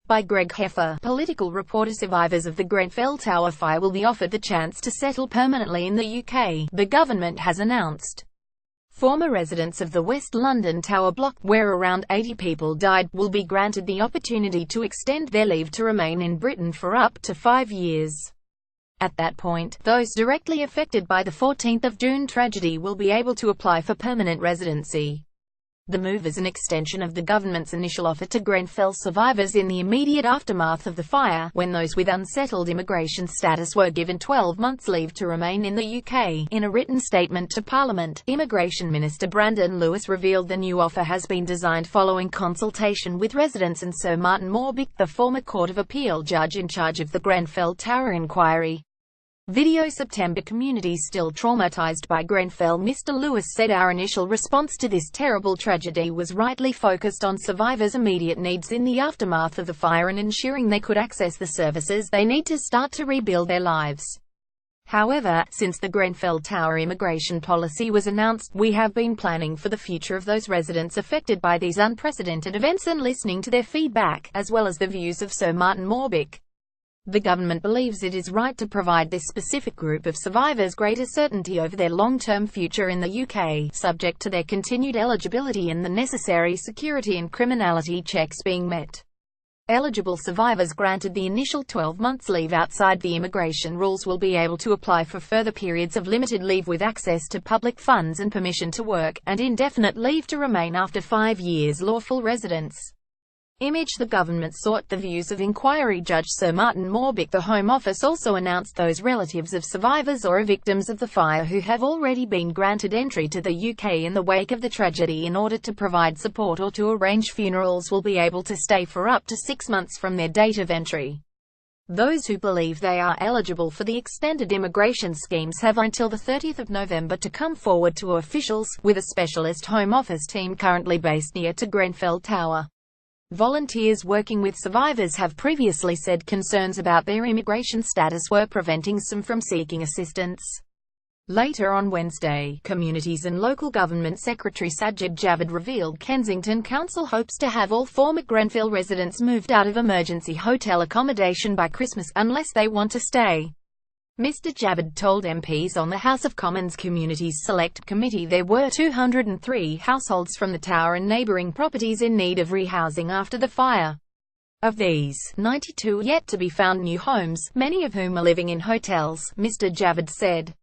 By Greg Heffer, political reporter. Survivors of the Grenfell Tower fire will be offered the chance to settle permanently in the UK, the government has announced. Former residents of the West London Tower block, where around 80 people died, will be granted the opportunity to extend their leave to remain in Britain for up to 5 years. At that point, those directly affected by the 14th of June tragedy will be able to apply for permanent residency. The move is an extension of the government's initial offer to Grenfell survivors in the immediate aftermath of the fire, when those with unsettled immigration status were given 12 months leave to remain in the UK. In a written statement to Parliament, Immigration Minister Brandon Lewis revealed the new offer has been designed following consultation with residents and Sir Martin Morbick, the former Court of Appeal judge in charge of the Grenfell Tower inquiry. Video September. Communities still traumatized by Grenfell. Mr. Lewis said our initial response to this terrible tragedy was rightly focused on survivors' immediate needs in the aftermath of the fire and ensuring they could access the services they need to start to rebuild their lives. However, since the Grenfell Tower immigration policy was announced, we have been planning for the future of those residents affected by these unprecedented events and listening to their feedback, as well as the views of Sir Martin Morbick. The government believes it is right to provide this specific group of survivors greater certainty over their long-term future in the UK, subject to their continued eligibility and the necessary security and criminality checks being met. Eligible survivors granted the initial 12 months leave outside the immigration rules will be able to apply for further periods of limited leave with access to public funds and permission to work, and indefinite leave to remain after 5 years lawful residence. Image. The government sought the views of inquiry judge Sir Martin Morbick. The Home Office also announced those relatives of survivors or victims of the fire who have already been granted entry to the UK in the wake of the tragedy in order to provide support or to arrange funerals will be able to stay for up to 6 months from their date of entry. Those who believe they are eligible for the extended immigration schemes have until the 30th of November to come forward to officials, with a specialist Home Office team currently based near to Grenfell Tower. Volunteers working with survivors have previously said concerns about their immigration status were preventing some from seeking assistance. Later on Wednesday, Communities and Local Government Secretary Sajid Javid revealed Kensington Council hopes to have all former Grenfell residents moved out of emergency hotel accommodation by Christmas, unless they want to stay. Mr. Javid told MPs on the House of Commons Communities Select Committee there were 203 households from the Tower and neighbouring properties in need of rehousing after the fire. Of these, 92 yet to be found new homes, many of whom are living in hotels, Mr. Javid said.